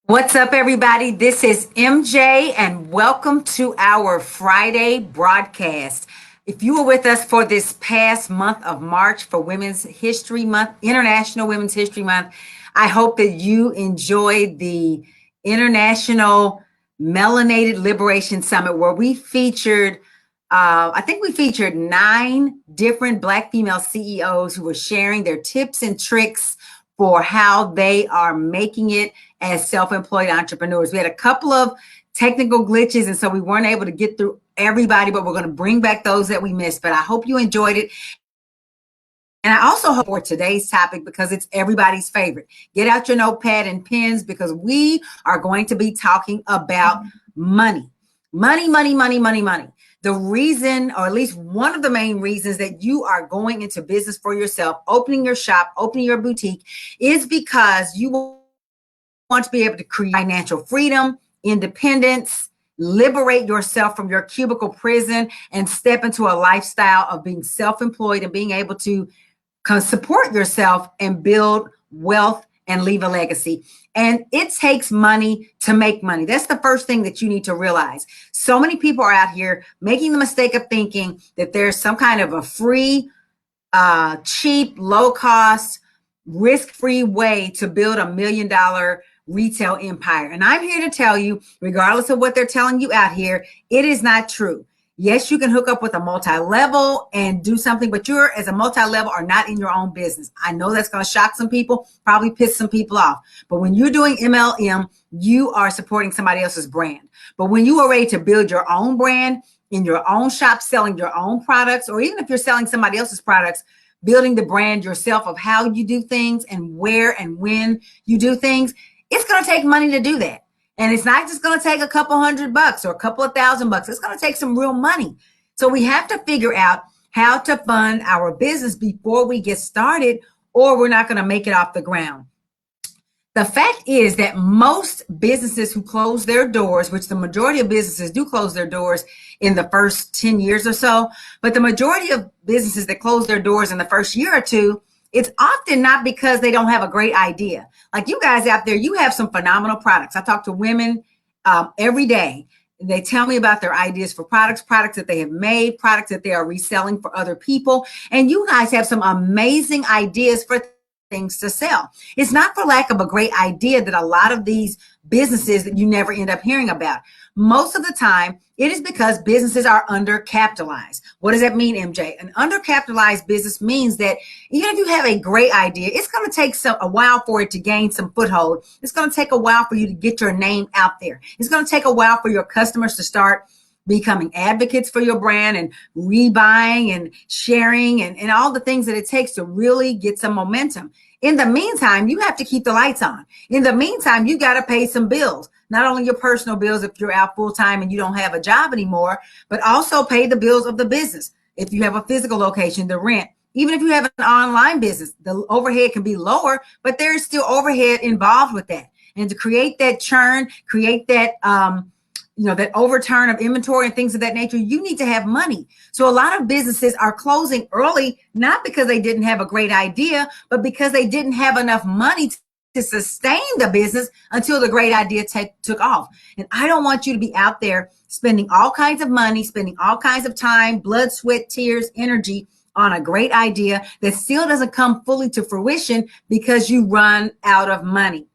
What's up, everybody? This is MJ, and welcome to our Friday broadcast. If you were with us for this past month of March for Women's History Month, International Women's History Month, I hope that you enjoyed the International Melanated Liberation Summit, where we featured, I think we featured 9 different Black female CEOs who were sharing their tips and tricks for how they are making it as self-employed entrepreneurs. We had a couple of technical glitches, and so we weren't able to get through everybody, but we're going to bring back those that we missed. But I hope you enjoyed it. And I also hope for today's topic, because it's everybody's favorite. Get out your notepad and pens, because we are going to be talking about money. Money, money, money, money, money. The reason, or at least one of the main reasons that you are going into business for yourself, opening your shop, opening your boutique, is because you want to be able to create financial freedom, independence, liberate yourself from your cubicle prison, and step into a lifestyle of being self-employed and being able to support yourself and build wealth and leave a legacy. And it takes money to make money. That's the first thing that you need to realize. So many people are out here making the mistake of thinking that there's some kind of a free, cheap, low cost, risk free way to build $1 million retail empire. And I'm here to tell you, regardless of what they're telling you out here, it is not true. Yes, you can hook up with a multi-level and do something, but you're, as a multi-level, are not in your own business. I know that's going to shock some people, probably piss some people off. But when you're doing MLM, you are supporting somebody else's brand. But when you are ready to build your own brand in your own shop, selling your own products, or even if you're selling somebody else's products, building the brand yourself of how you do things and where and when you do things, it's going to take money to do that. And it's not just going to take a couple $100 or a couple of $1,000. It's going to take some real money. So we have to figure out how to fund our business before we get started, or we're not going to make it off the ground. The fact is that most businesses who close their doors, which the majority of businesses do close their doors in the first 10 years or so, but the majority of businesses that close their doors in the first year or two, it's often not because they don't have a great idea. Like you guys out there, you have some phenomenal products. I talk to women every day. They tell me about their ideas for products that they have made, products that they are reselling for other people. And you guys have some amazing ideas for things to sell. It's not for lack of a great idea that a lot of these businesses that you never end up hearing about. Most of the time, it is because businesses are undercapitalized. What does that mean, MJ? An undercapitalized business means that even if you have a great idea, it's going to take a while for it to gain some foothold. It's going to take a while for you to get your name out there. It's going to take a while for your customers to start becoming advocates for your brand and rebuying and sharing and all the things that it takes to really get some momentum. In the meantime, you have to keep the lights on. In the meantime, you got to pay some bills, not only your personal bills if you're out full time and you don't have a job anymore, but also pay the bills of the business. If you have a physical location, the rent. Even if you have an online business, the overhead can be lower, but there is still overhead involved with that. And to create that churn, create that that overturn of inventory and things of that nature, you need to have money. So a lot of businesses are closing early, not because they didn't have a great idea, but because they didn't have enough money to sustain the business until the great idea took off. And I don't want you to be out there spending all kinds of money, spending all kinds of time, blood, sweat, tears, energy on a great idea that still doesn't come fully to fruition because you run out of money.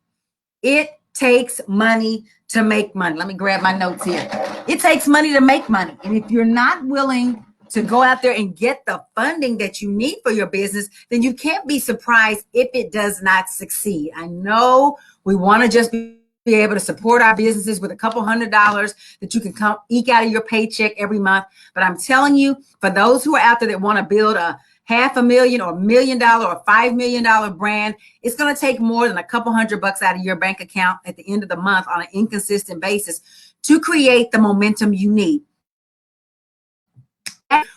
It takes money to make money. Let me grab my notes here. It takes money to make money. And if you're not willing to go out there and get the funding that you need for your business, then you can't be surprised if it does not succeed. I know we want to just be able to support our businesses with a couple $100 that you can come eke out of your paycheck every month. But I'm telling you, for those who are out there that want to build a $500,000 or $1 million or $5 million brand, it's going to take more than a couple $100 out of your bank account at the end of the month on an inconsistent basis to create the momentum you need.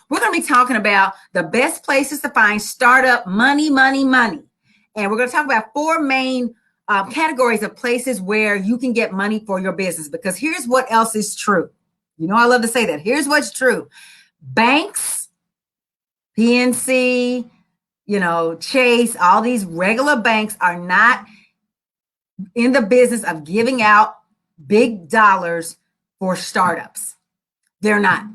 We're going to be talking about the best places to find startup money, money, money. And we're going to talk about 4 main categories of places where you can get money for your business. Because here's what else is true. You know, I love to say that. Here's what's true. Banks, PNC, Chase, all these regular banks are not in the business of giving out big dollars for startups. They're not.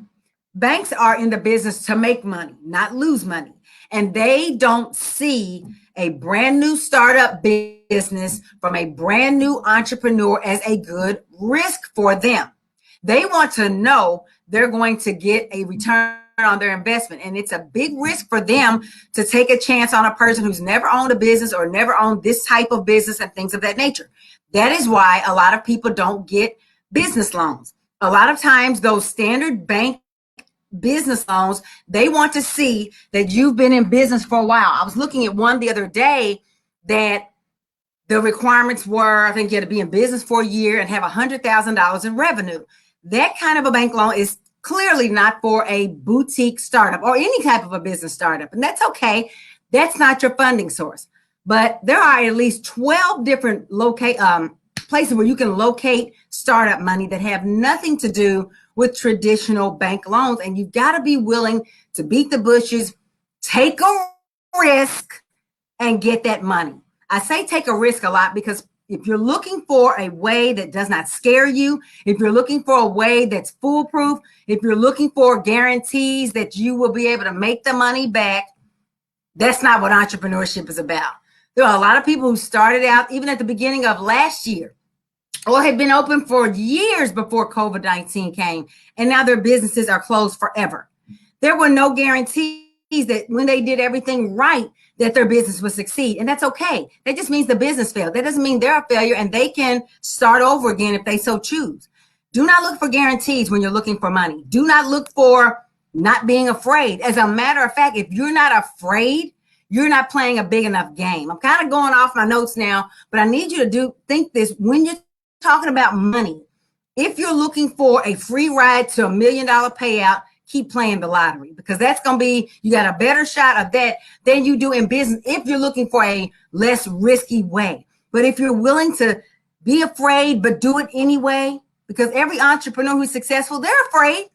Banks are in the business to make money, not lose money. And they don't see a brand new startup business from a brand new entrepreneur as a good risk for them. They want to know they're going to get a return on their investment. And it's a big risk for them to take a chance on a person who's never owned a business or never owned this type of business and things of that nature. That is why a lot of people don't get business loans. A lot of times those standard bank business loans, they want to see that you've been in business for a while. I was looking at one the other day that the requirements were, I think you had to be in business for a year and have $100,000 in revenue. That kind of a bank loan is clearly not for a boutique startup or any type of a business startup. And that's okay. That's not your funding source. But there are at least 12 different places where you can locate startup money that have nothing to do with traditional bank loans. And you've got to be willing to beat the bushes, take a risk, and get that money. I say take a risk a lot because if you're looking for a way that does not scare you, if you're looking for a way that's foolproof, if you're looking for guarantees that you will be able to make the money back, that's not what entrepreneurship is about. There are a lot of people who started out even at the beginning of last year or had been open for years before COVID-19 came, and now their businesses are closed forever. There were no guarantees that when they did everything right, that their business would succeed. And that's okay. That just means the business failed. That doesn't mean they're a failure and they can start over again if they so choose. Do not look for guarantees when you're looking for money. Do not look for not being afraid. As a matter of fact, if you're not afraid, you're not playing a big enough game. I'm kind of going off my notes now, but I need you to think this when you're talking about money. If you're looking for a free ride to $1 million payout, keep playing the lottery, because that's going to be, you got a better shot of that than you do in business if you're looking for a less risky way. But if you're willing to be afraid, but do it anyway, because every entrepreneur who's successful, they're afraid.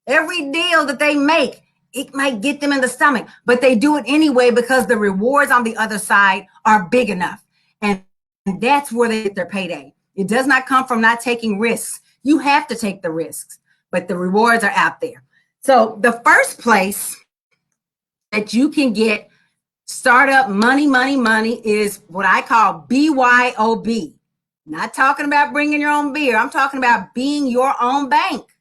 Every deal that they make, it might get them in the stomach, but they do it anyway because the rewards on the other side are big enough. And that's where they get their payday. It does not come from not taking risks. You have to take the risks, but the rewards are out there. So the first place that you can get startup money is what I call BYOB. Not talking about bringing your own beer. I'm talking about being your own bank.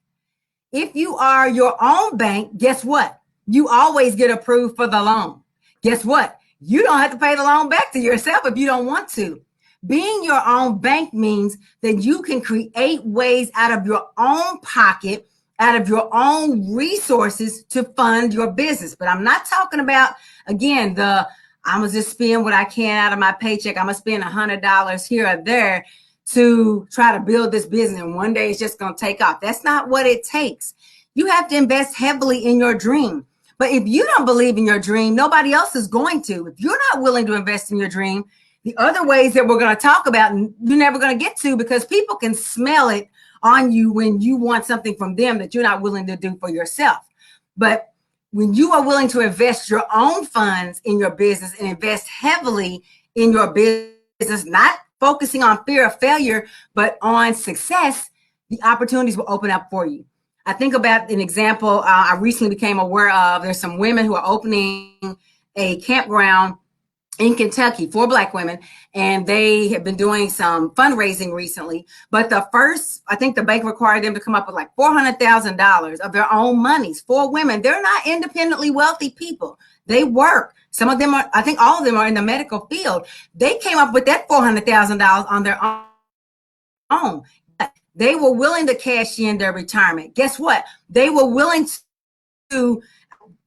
If you are your own bank, guess what? You always get approved for the loan. Guess what? You don't have to pay the loan back to yourself if you don't want to. Being your own bank means that you can create ways out of your own pocket, out of your own resources to fund your business. But I'm not talking about, again, I'm gonna just spend what I can out of my paycheck. I'm gonna spend $100 here or there to try to build this business, and one day it's just gonna take off. That's not what it takes. You have to invest heavily in your dream. But if you don't believe in your dream, nobody else is going to. If you're not willing to invest in your dream, the other ways that we're going to talk about, you're never going to get to, because people can smell it on you when you want something from them that you're not willing to do for yourself. But when you are willing to invest your own funds in your business and invest heavily in your business, not focusing on fear of failure, but on success, the opportunities will open up for you. I think about an example I recently became aware of. There's some women who are opening a campground in Kentucky for Black women, and they have been doing some fundraising recently. But I think the bank required them to come up with like $400,000 of their own monies for women. They're not independently wealthy people. They work. Some of them are, I think all of them are in the medical field. They came up with that $400,000 on their own. They were willing to cash in their retirement. Guess what? They were willing to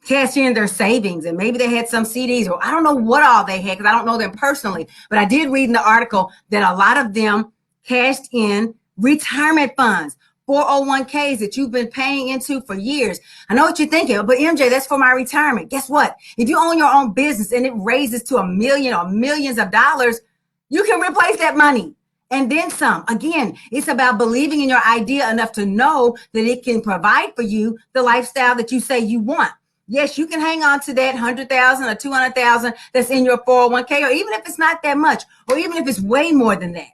cash in their savings, and maybe they had some CDs, or I don't know what all they had because I don't know them personally, but I did read in the article that a lot of them cashed in retirement funds, 401ks that you've been paying into for years. I know what you're thinking, but MJ, that's for my retirement. Guess what? If you own your own business and it raises to $1 million or millions of dollars, you can replace that money and then some. Again, it's about believing in your idea enough to know that it can provide for you the lifestyle that you say you want. Yes, you can hang on to that 100,000 or 200,000 that's in your 401k, or even if it's not that much, or even if it's way more than that.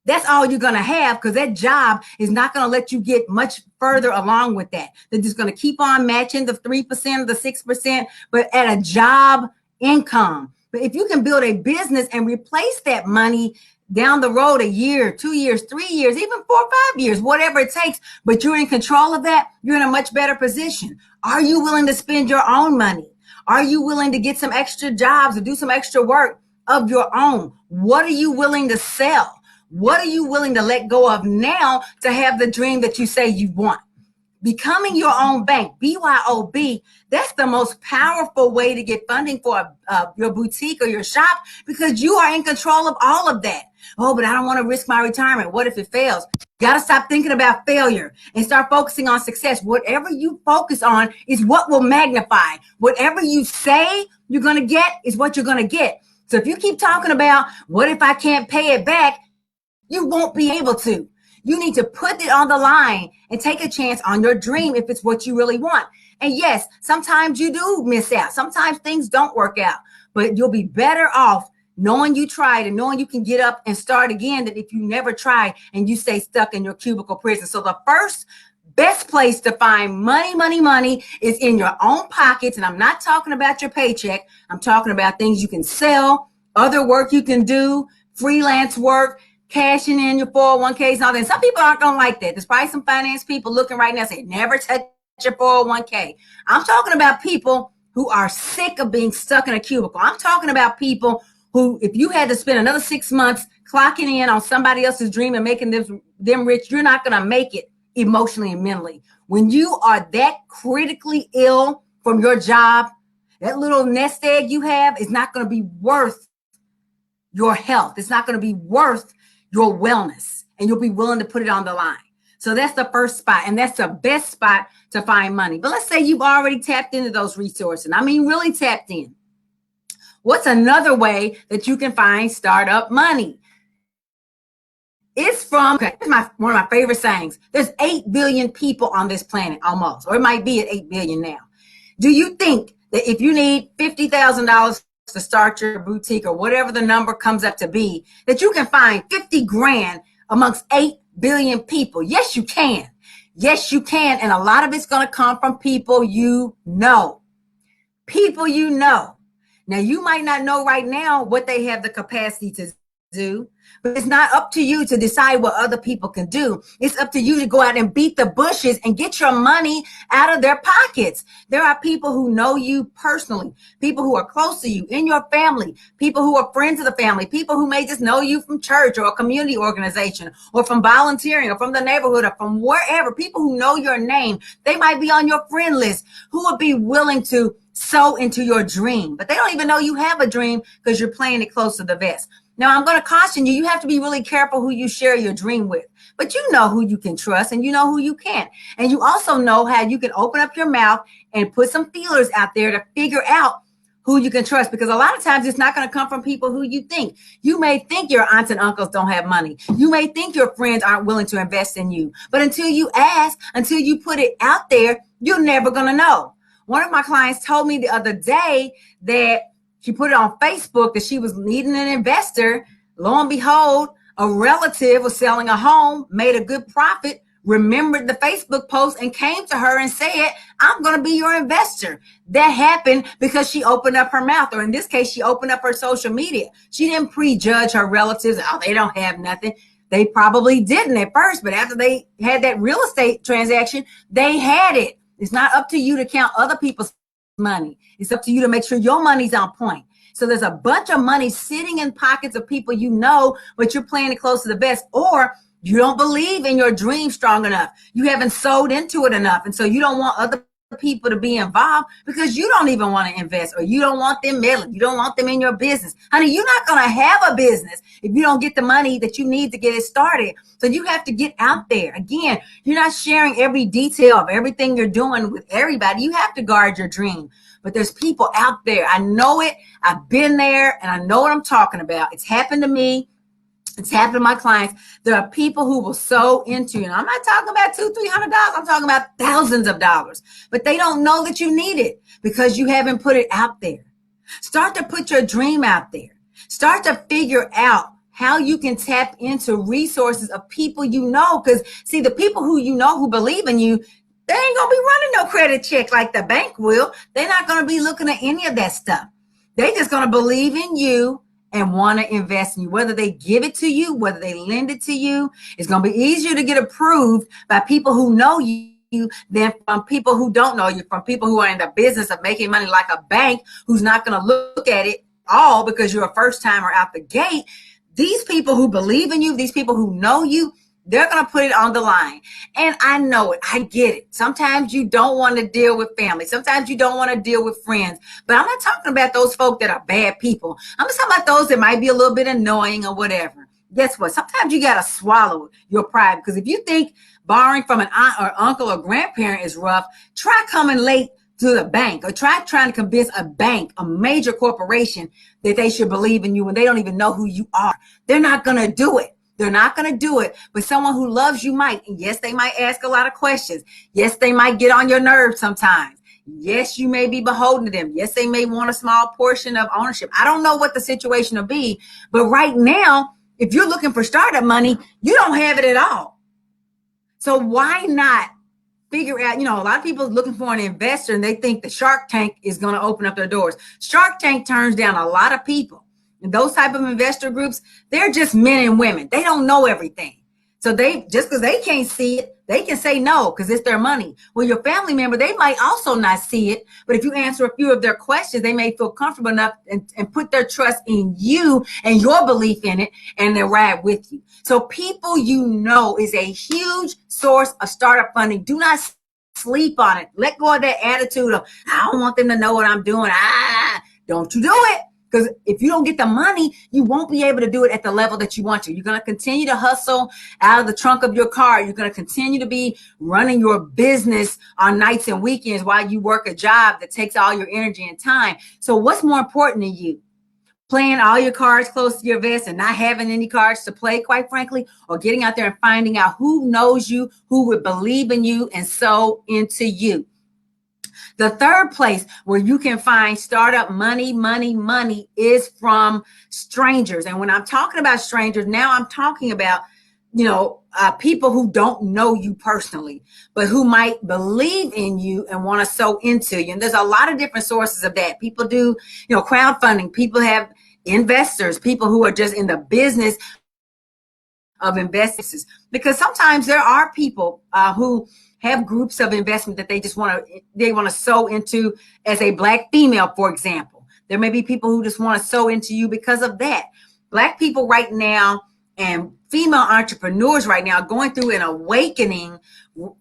That's all you're going to have, because that job is not going to let you get much further along with that. They're just going to keep on matching the 3% or the 6%, but at a job income. But if you can build a business and replace that money down the road, a year, 2 years, 3 years, even 4 or 5 years, whatever it takes, but you're in control of that, you're in a much better position. Are you willing to spend your own money? Are you willing to get some extra jobs or do some extra work of your own? What are you willing to sell? What are you willing to let go of now to have the dream that you say you want? Becoming your own bank, BYOB, that's the most powerful way to get funding for your boutique or your shop, because you are in control of all of that. Oh, but I don't want to risk my retirement. What if it fails? You got to stop thinking about failure and start focusing on success. Whatever you focus on is what will magnify. Whatever you say you're going to get is what you're going to get. So if you keep talking about, what if I can't pay it back? You won't be able to. You need to put it on the line and take a chance on your dream if it's what you really want. And yes, sometimes you do miss out. Sometimes things don't work out, but you'll be better off knowing you tried and knowing you can get up and start again than if you never try and you stay stuck in your cubicle prison. So the first best place to find money is in your own pockets. And I'm not talking about your paycheck. I'm talking about things you can sell, other work you can do, freelance work, cashing in your 401ks and all that. And some people aren't going to like that. There's probably some finance people looking right now saying, never touch your 401k. I'm talking about people who are sick of being stuck in a cubicle. I'm talking about people who, if you had to spend another 6 months clocking in on somebody else's dream and making them rich, you're not going to make it emotionally and mentally. When you are that critically ill from your job, that little nest egg you have is not going to be worth your health. It's not going to be worth your wellness, and you'll be willing to put it on the line. So that's the first spot, and that's the best spot to find money. But let's say you've already tapped into those resources. I mean, really tapped in. What's another way that you can find startup money? It's from, okay, one of my favorite sayings. There's 8 billion people on this planet almost, or it might be at 8 billion now. Do you think that if you need $50,000 to start your boutique or whatever the number comes up to be, that you can find 50 grand amongst 8 billion people? Yes, you can. Yes, you can. And a lot of it's going to come from people you know. People you know. Now, you might not know right now what they have the capacity to do, but it's not up to you to decide what other people can do. It's up to you to go out and beat the bushes and get your money out of their pockets. There are people who know you personally, people who are close to you in your family, people who are friends of the family, people who may just know you from church or a community organization or from volunteering or from the neighborhood or from wherever, people who know your name. They might be on your friend list who would be willing to sow into your dream, but they don't even know you have a dream because you're playing it close to the vest. Now, I'm going to caution you, you have to be really careful who you share your dream with, but you know who you can trust and you know who you can't. And you also know how you can open up your mouth and put some feelers out there to figure out who you can trust, because a lot of times it's not going to come from people who you think. You may think your aunts and uncles don't have money. You may think your friends aren't willing to invest in you, but until you ask, until you put it out there, you're never going to know. One of my clients told me the other day that she put it on Facebook that she was needing an investor. Lo and behold, a relative was selling a home, made a good profit, remembered the Facebook post and came to her and said, I'm going to be your investor. That happened because she opened up her mouth, or in this case, she opened up her social media. She didn't prejudge her relatives. Oh, they don't have nothing. They probably didn't at first, but after they had that real estate transaction, they had it. It's not up to you to count other people's money. It's up to you to make sure your money's on point. So there's a bunch of money sitting in pockets of people you know, but you're playing it close to the vest, or you don't believe in your dream strong enough. You haven't sold into it enough. And so you don't want other people to be involved because you don't even want to invest, or you don't want them meddling. You don't want them in your business. Honey, you're not going to have a business if you don't get the money that you need to get it started. So you have to get out there. Again, you're not sharing every detail of everything you're doing with everybody. You have to guard your dream. But there's people out there. I know it. I've been there and I know what I'm talking about. It's happened to me. It's happened to my clients. There are people who will sow into you. And I'm not talking about $200, $300. I'm talking about thousands of dollars. But they don't know that you need it because you haven't put it out there. Start to put your dream out there. Start to figure out how you can tap into resources of people you know. Because, see, the people who you know who believe in you, they ain't going to be running no credit check like the bank will. They're not going to be looking at any of that stuff. They're just going to believe in you and want to invest in you. Whether they give it to you, whether they lend it to you, it's going to be easier to get approved by people who know you than from people who don't know you, from people who are in the business of making money like a bank who's not going to look at it all because you're a first timer out the gate. These people who believe in you, these people who know you, they're going to put it on the line. And I know it. I get it. Sometimes you don't want to deal with family. Sometimes you don't want to deal with friends. But I'm not talking about those folk that are bad people. I'm just talking about those that might be a little bit annoying or whatever. Guess what? Sometimes you got to swallow your pride, because if you think borrowing from an aunt or uncle or grandparent is rough, try coming late to the bank, or try trying to convince a bank, a major corporation, that they should believe in you when they don't even know who you are. They're not going to do it. They're not going to do it. But someone who loves you might. And yes, they might ask a lot of questions. Yes, they might get on your nerves sometimes. Yes, you may be beholden to them. Yes, they may want a small portion of ownership. I don't know what the situation will be. But right now, if you're looking for startup money, you don't have it at all. So why not figure out, a lot of people are looking for an investor and they think the Shark Tank is going to open up their doors. Shark Tank turns down a lot of people. And those type of investor groups, they're just men and women. They don't know everything. So they, just because they can't see it, they can say no because it's their money. Well, your family member, they might also not see it. But if you answer a few of their questions, they may feel comfortable enough and put their trust in you and your belief in it, and they ride with you. So people you know is a huge source of startup funding. Do not sleep on it. Let go of that attitude of, I don't want them to know what I'm doing. Don't you do it. Because if you don't get the money, you won't be able to do it at the level that you want to. You're going to continue to hustle out of the trunk of your car. You're going to continue to be running your business on nights and weekends while you work a job that takes all your energy and time. So what's more important to you? Playing all your cards close to your vest and not having any cards to play, quite frankly, or getting out there and finding out who knows you, who would believe in you and sow into you. The third place where you can find startup money is from strangers. And when I'm talking about strangers, now I'm talking about, people who don't know you personally, but who might believe in you and want to sow into you. And there's a lot of different sources of that. People do, crowdfunding. People have investors, people who are just in the business of investors, because sometimes there are people who have groups of investment that they want to sow into as a Black female, for example. There may be people who just want to sow into you because of that. Black people right now and female entrepreneurs right now are going through an awakening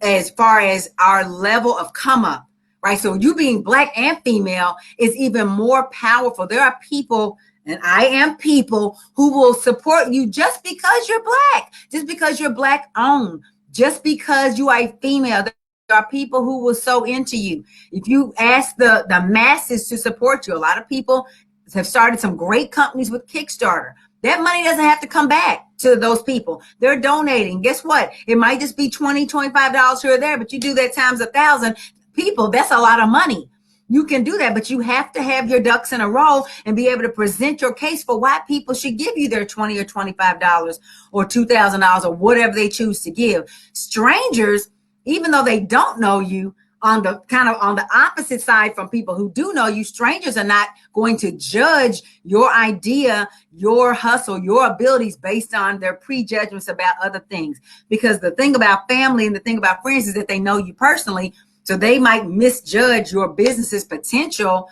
as far as our level of come up, right? So you being Black and female is even more powerful. There are people, and I am people, who will support you just because you're Black, just because you're Black owned, just because you are a female. There are people who will sow into you. If you ask the masses to support you, a lot of people have started some great companies with Kickstarter. That money doesn't have to come back to those people. They're donating. Guess what? It might just be $20, $25 here or there, but you do that times 1,000 people, that's a lot of money. You can do that, but you have to have your ducks in a row and be able to present your case for why people should give you their $20 or $25 or $2,000 or whatever they choose to give. Strangers, even though they don't know you, on the opposite side from people who do know you, strangers are not going to judge your idea, your hustle, your abilities based on their prejudgments about other things. Because the thing about family and the thing about friends is that they know you personally. So they might misjudge your business's potential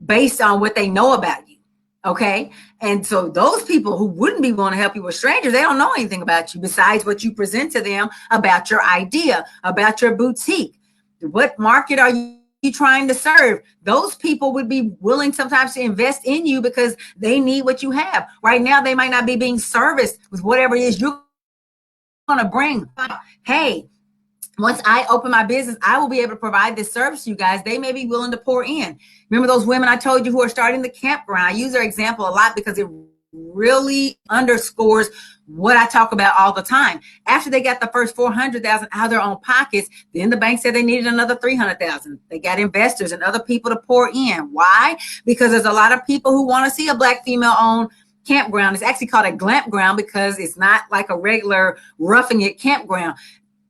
based on what they know about you. Okay. And so those people who wouldn't be willing to help you with strangers, they don't know anything about you besides what you present to them about your idea, about your boutique. What market are you trying to serve? Those people would be willing sometimes to invest in you because they need what you have. Right now, they might not be being serviced with whatever it is you're going to bring. Hey, once I open my business, I will be able to provide this service to you guys. They may be willing to pour in. Remember those women I told you who are starting the campground? I use their example a lot because it really underscores what I talk about all the time. After they got the first 400,000 out of their own pockets, then the bank said they needed another 300,000. They got investors and other people to pour in. Why? Because there's a lot of people who want to see a Black female owned campground. It's actually called a glamp ground because it's not like a regular roughing it campground.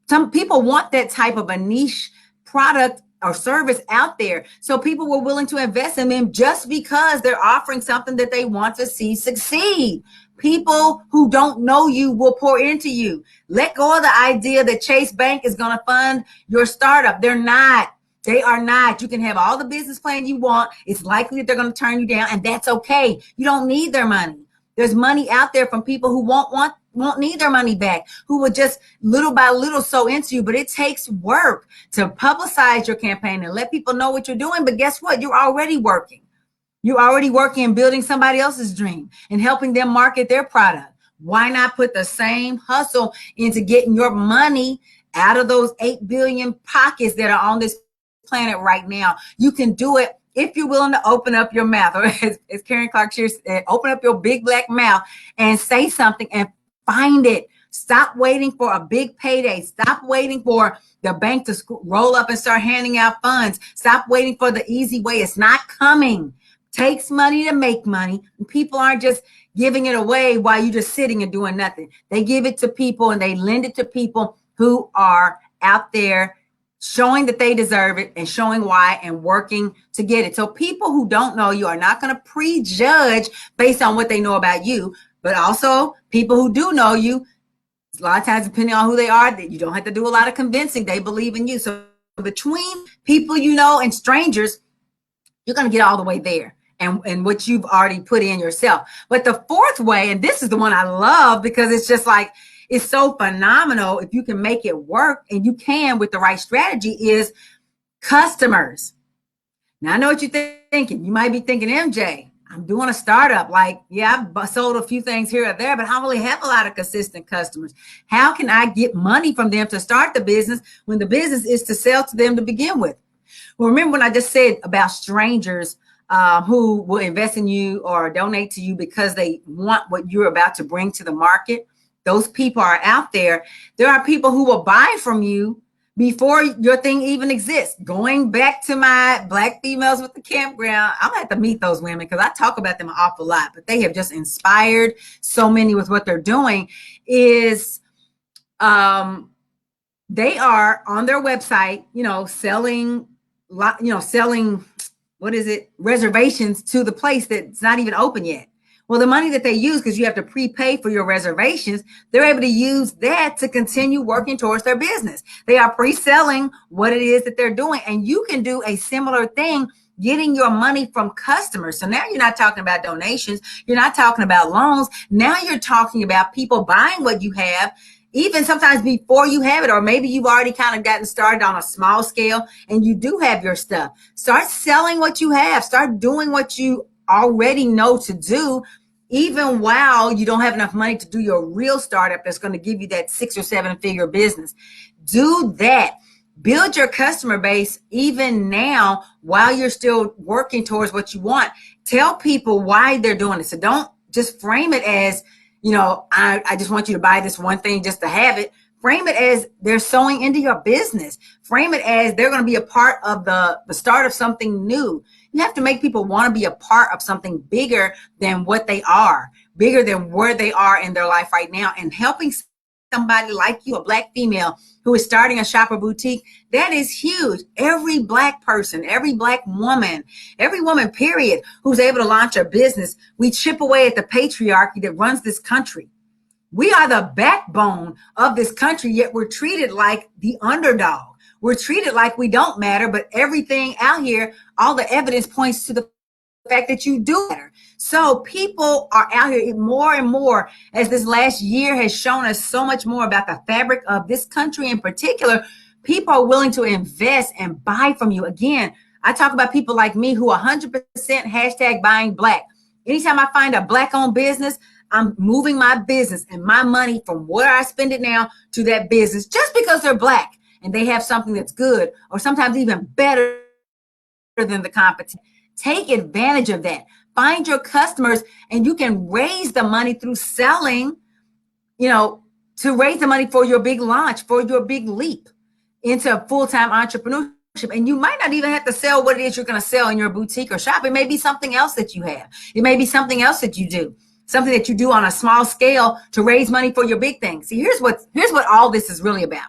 Some people want that type of a niche product or service out there. So people were willing to invest in them just because they're offering something that they want to see succeed. People who don't know you will pour into you. Let go of the idea that Chase Bank is going to fund your startup. They're not. They are not. You can have all the business plan you want. It's likely that they're going to turn you down, and that's okay. You don't need their money. There's money out there from people who won't need their money back, who will just little by little sow into you. But it takes work to publicize your campaign and let people know what you're doing. But guess what? You're already working. You're already working and building somebody else's dream and helping them market their product. Why not put the same hustle into getting your money out of those 8 billion pockets that are on this planet right now? You can do it if you're willing to open up your mouth, or as Karen Clark Sheard said, open up your big black mouth and say something and find it. Stop waiting for a big payday. Stop waiting for the bank to roll up and start handing out funds. Stop waiting for the easy way. It's not coming. Takes money to make money. And people aren't just giving it away while you're just sitting and doing nothing. They give it to people and they lend it to people who are out there showing that they deserve it and showing why and working to get it. So people who don't know you are not going to prejudge based on what they know about you, but also people who do know you, a lot of times, depending on who they are, that you don't have to do a lot of convincing. They believe in you. So between people you know and strangers, you're going to get all the way there and what you've already put in yourself. But the fourth way, and this is the one I love because it's just like, it's so phenomenal if you can make it work, and you can with the right strategy, is customers. Now, I know what you're thinking. You might be thinking, MJ, I'm doing a startup. Like, yeah, I've sold a few things here or there, but I don't really have a lot of consistent customers. How can I get money from them to start the business when the business is to sell to them to begin with? Well, remember when I just said about strangers who will invest in you or donate to you because they want what you're about to bring to the market? Those people are out there. There are people who will buy from you before your thing even exists. Going back to my Black females with the campground, I'm gonna have to meet those women because I talk about them an awful lot, but they have just inspired so many with what they're doing. Is they are on their website, selling reservations to the place that's not even open yet. Well, the money that they use, because you have to prepay for your reservations, they're able to use that to continue working towards their business. They are pre-selling what it is that they're doing. And you can do a similar thing, getting your money from customers. So now you're not talking about donations. You're not talking about loans. Now you're talking about people buying what you have, even sometimes before you have it, or maybe you've already kind of gotten started on a small scale and you do have your stuff. Start selling what you have. Start doing what you already know to do, even while you don't have enough money to do your real startup that's going to give you that 6 or 7 figure business. Do that. Build your customer base even now while you're still working towards what you want. Tell people why they're doing it. So don't just frame it as, I just want you to buy this one thing just to have it. Frame it as they're sewing into your business. Frame it as they're going to be a part of the start of something new. You have to make people want to be a part of something bigger than what they are, bigger than where they are in their life right now. And helping somebody like you, a Black female who is starting a shopper boutique, that is huge. Every Black person, every Black woman, every woman, period, who's able to launch a business, we chip away at the patriarchy that runs this country. We are the backbone of this country, yet we're treated like the underdog. We're treated like we don't matter, but everything out here, all the evidence points to the fact that you do matter. So people are out here more and more, as this last year has shown us so much more about the fabric of this country in particular. People are willing to invest and buy from you. Again, I talk about people like me who 100% hashtag buying Black. Anytime I find a Black-owned business, I'm moving my business and my money from where I spend it now to that business just because they're Black and they have something that's good or sometimes even better than the competition. Take advantage of that. find your customers, and you can raise the money through selling, to raise the money for your big launch, for your big leap into full-time entrepreneurship. And you might not even have to sell what it is you're going to sell in your boutique or shop. It may be something else that you have. It may be something else that you do, something that you do on a small scale to raise money for your big thing. See, here's what all this is really about.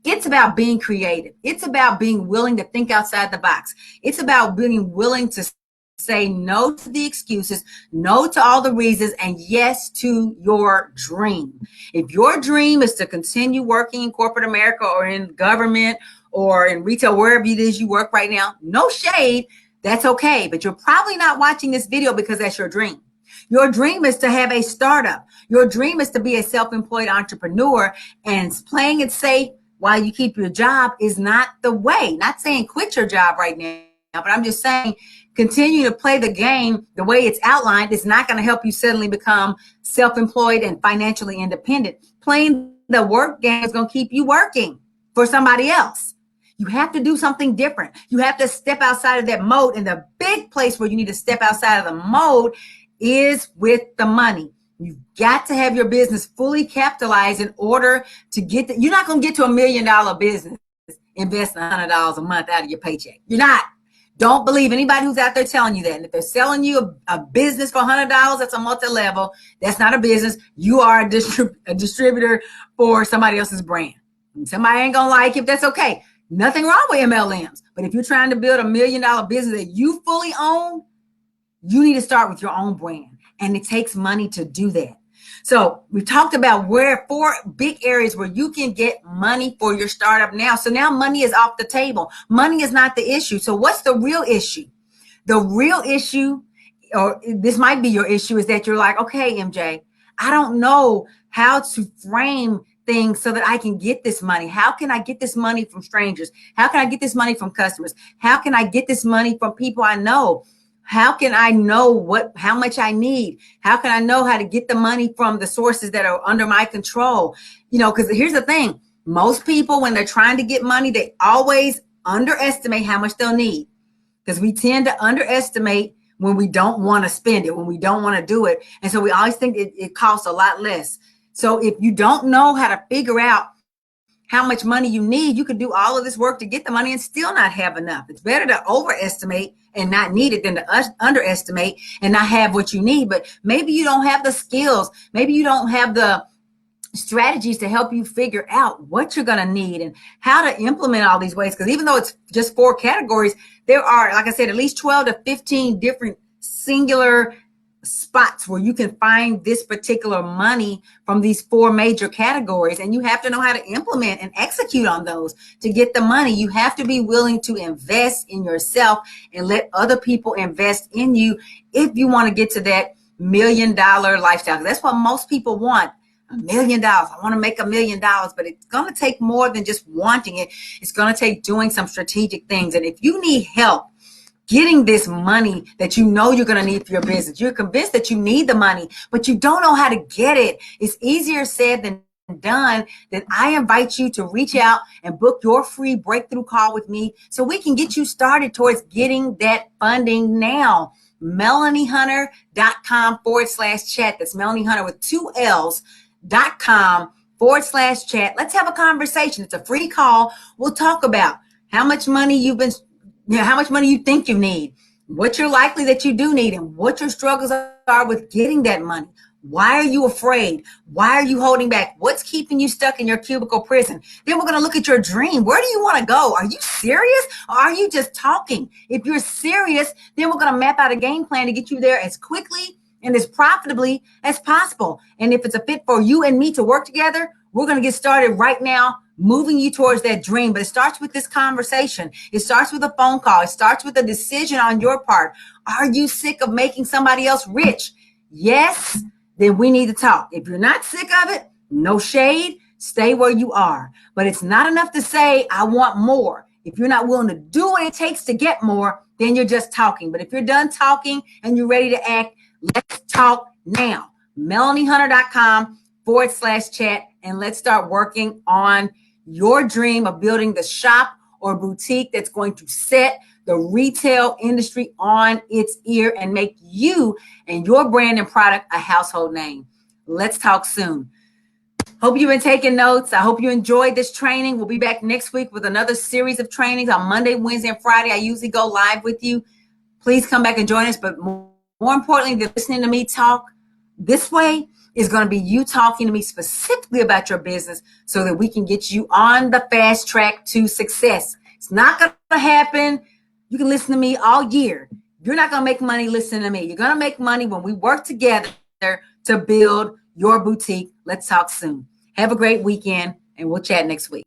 It's about being creative. It's about being willing to think outside the box. It's about being willing to say no to the excuses, no to all the reasons, and yes to your dream. If your dream is to continue working in corporate America or in government or in retail, wherever it is you work right now, no shade, that's okay. But you're probably not watching this video because that's your dream. Your dream is to have a startup. Your dream is to be a self-employed entrepreneur, and playing it safe while you keep your job is not the way. Not saying quit your job right now, but I'm just saying continue to play the game the way it's outlined. It's not going to help you suddenly become self-employed and financially independent. Playing the work game is going to keep you working for somebody else. You have to do something different. You have to step outside of that mode. And the big place where you need to step outside of the mode is with the money. You've got to have your business fully capitalized in order to get you're not going to get to $1 million business investing $100 a month out of your paycheck. You're not. Don't believe anybody who's out there telling you that. And if they're selling you a business for $100, that's a multi-level. That's not a business. You are a distributor for somebody else's brand. And somebody ain't going to like it. That's okay. Nothing wrong with MLMs. But if you're trying to build $1 million business that you fully own, you need to start with your own brand. And it takes money to do that. So we talked about 4 big areas where you can get money for your startup now. So now money is off the table. Money is not the issue. So what's the real issue? The real issue, or this might be your issue, is that you're like, okay, MJ, I don't know how to frame things so that I can get this money. How can I get this money from strangers? How can I get this money from customers? How can I get this money from people I know? How can I know how much I need? How can I know how to get the money from the sources that are under my control? Because here's the thing. Most people, when they're trying to get money, they always underestimate how much they'll need, because we tend to underestimate when we don't want to spend it, when we don't want to do it. And so we always think it costs a lot less. So if you don't know how to figure out how much money you need, you could do all of this work to get the money and still not have enough. It's better to overestimate and not need it than to underestimate and not have what you need. But maybe you don't have the skills. Maybe you don't have the strategies to help you figure out what you're going to need and how to implement all these ways. Because even though it's just 4 categories, there are, like I said, at least 12 to 15 different singular spots where you can find this particular money from these 4 major categories. And you have to know how to implement and execute on those to get the money. You have to be willing to invest in yourself and let other people invest in you if you want to get to that $1 million lifestyle. That's what most people want. $1 million. I want to make $1 million, but it's going to take more than just wanting it. It's going to take doing some strategic things. And if you need help getting this money that you know you're going to need for your business, you're convinced that you need the money, but you don't know how to get it, it's easier said than done, then I invite you to reach out and book your free breakthrough call with me so we can get you started towards getting that funding now. MelanieHunter.com/chat. That's Melanie Hunter with 2 L's.com/chat. Let's have a conversation. It's a free call. We'll talk about how much money how much money you think you need, what you're likely that you do need, and what your struggles are with getting that money. Why are you afraid? Why are you holding back? What's keeping you stuck in your cubicle prison? Then we're going to look at your dream. Where do you want to go? Are you serious, or are you just talking? If you're serious, then we're going to map out a game plan to get you there as quickly and as profitably as possible. And if it's a fit for you and me to work together, we're going to get started right now, moving you towards that dream. But it starts with this conversation. It starts with a phone call. It starts with a decision on your part. Are you sick of making somebody else rich? Yes, then we need to talk. If you're not sick of it, no shade, stay where you are. But it's not enough to say, I want more. If you're not willing to do what it takes to get more, then you're just talking. But if you're done talking and you're ready to act, let's talk now. MelanieHunter.com/chat. And let's start working on your dream of building the shop or boutique that's going to set the retail industry on its ear and make you and your brand and product a household name. Let's talk soon. Hope you've been taking notes. I hope you enjoyed this training. We'll be back next week with another series of trainings on Monday, Wednesday, and Friday. I usually go live with you. Please come back and join us. But more importantly than listening to me talk this way is going to be you talking to me specifically about your business so that we can get you on the fast track to success. It's not going to happen. You can listen to me all year. You're not going to make money listening to me. You're going to make money when we work together to build your boutique. Let's talk soon. Have a great weekend, and we'll chat next week.